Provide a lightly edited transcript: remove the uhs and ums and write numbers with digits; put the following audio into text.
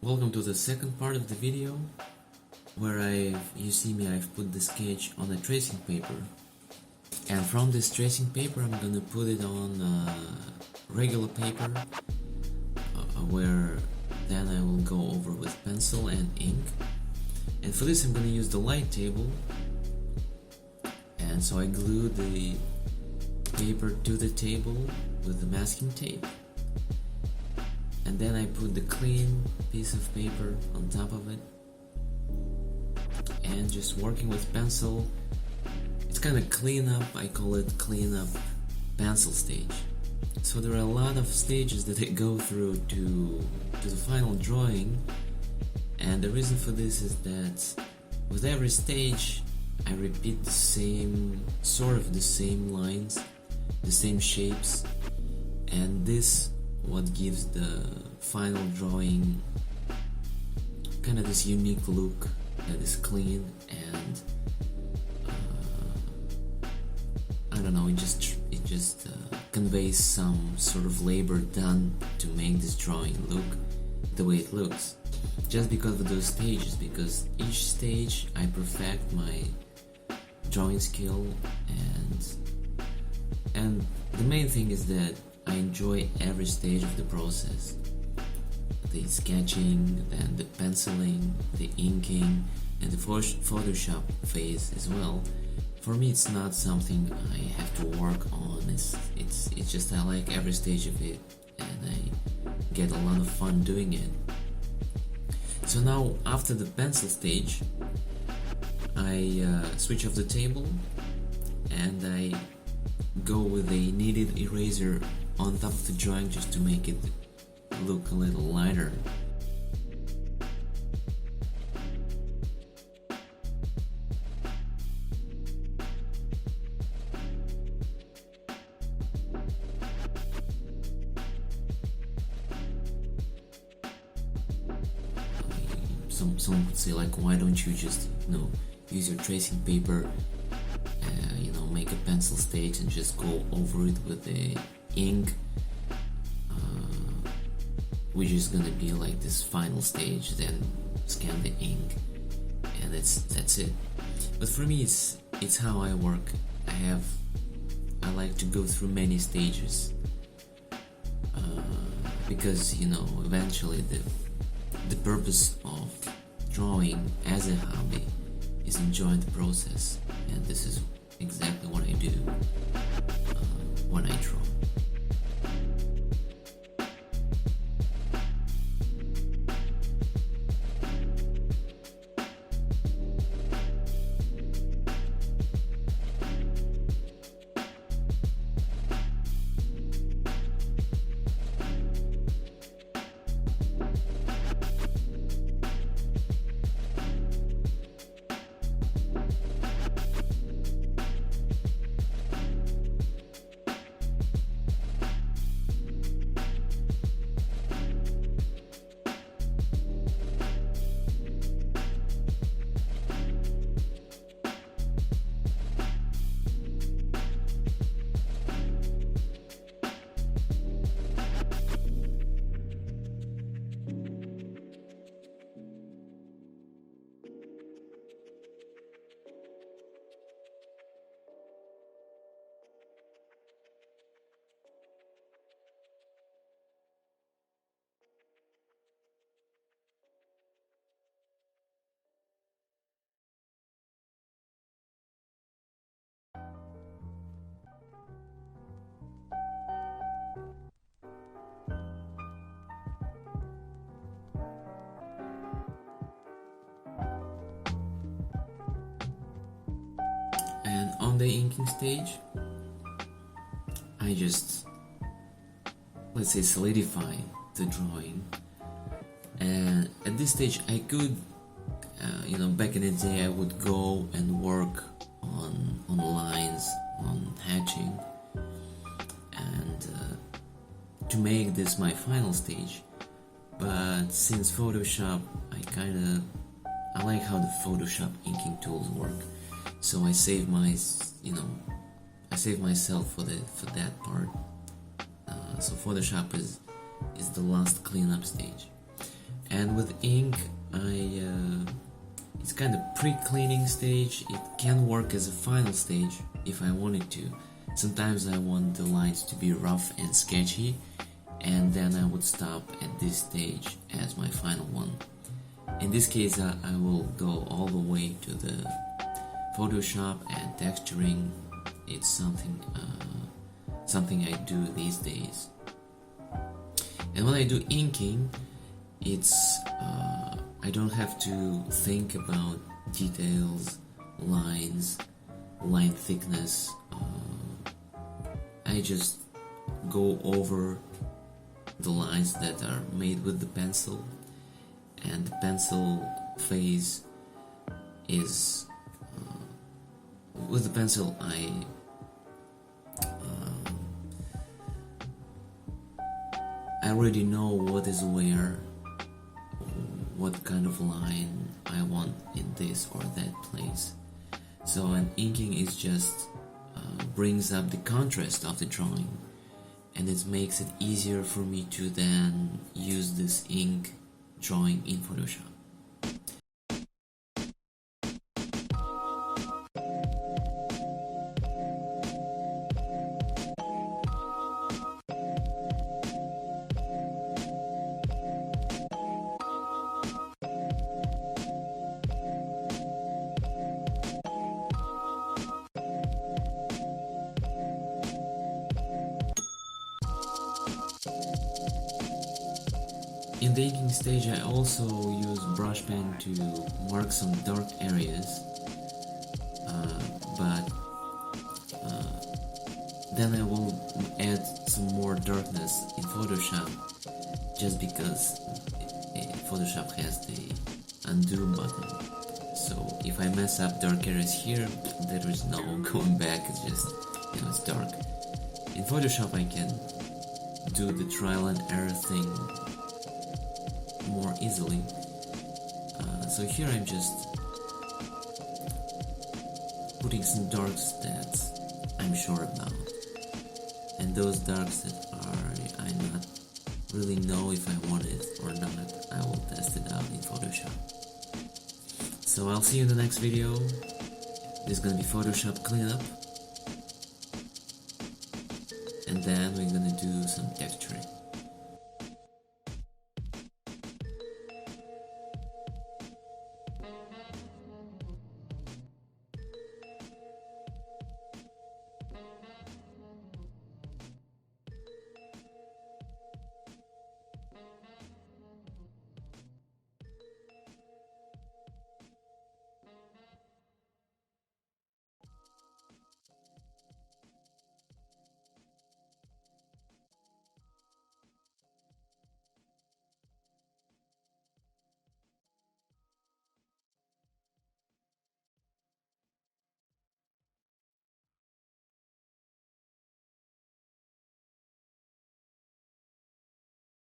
Welcome to the second part of the video where I've put the sketch on a tracing paper, and from this tracing paper I'm gonna put it on regular paper where then I will go over with pencil and ink. And for this I'm gonna use the light table, and so I glue the paper to the table with the masking tape, and then I put the clean piece of paper on top of it, and just working with pencil. It's kind of cleanup, I call it cleanup pencil stage. So there are a lot of stages that I go through to the final drawing, and the reason for this is that with every stage I repeat the same lines, the same shapes, and this what gives the final drawing kind of this unique look that is clean, and I don't know, it just conveys some sort of labor done to make this drawing look the way it looks, just because of those stages, because each stage I perfect my drawing skill, and the main thing is that I enjoy every stage of the process. The sketching, then the penciling, the inking, and the Photoshop phase as well. For me, it's not something I have to work on. It's just I like every stage of it, and I get a lot of fun doing it. So now, after the pencil stage, I switch off the table and I go with a kneaded eraser on top of the drawing just to make it look a little lighter. Some would say, like, why don't you just use your tracing paper, make a pencil stage and just go over it with the ink, which is gonna be like this final stage, then scan the ink, and that's it. But for me, it's how I work. I like to go through many stages, because eventually the purpose of drawing as a hobby is enjoying the process, and this is exactly what I do when I draw. And on the inking stage, I just, let's say, solidify the drawing. And at this stage I could, back in the day I would go and work on lines, on hatching, and to make this my final stage. But since Photoshop, I like how the Photoshop inking tools work. So I save myself for that part. So Photoshop is the last cleanup stage. And with ink, it's kind of pre-cleaning stage. It can work as a final stage if I wanted to. Sometimes I want the lines to be rough and sketchy, and then I would stop at this stage as my final one. In this case, I will go all the way to the Photoshop and texturing. It's something I do these days. And when I do inking, it's I don't have to think about details, lines, line thickness. I just go over the lines that are made with the pencil, and the pencil phase is with the pencil I already know what is where, what kind of line I want in this or that place. So an inking is just brings up the contrast of the drawing, and it makes it easier for me to then use this ink drawing in Photoshop. In the inking stage, I also use brush pen to mark some dark areas, but then I will add some more darkness in Photoshop, just because Photoshop has the undo button. So if I mess up dark areas here, there is no going back. It's just, it's dark. In Photoshop I can do the trial and error thing more easily. So here I'm just putting some darks that I'm sure about, and those darks that I not really know if I want it or not, I will test it out in Photoshop. So I'll see you in the next video. This is gonna be Photoshop cleanup, and then we're gonna do some texturing.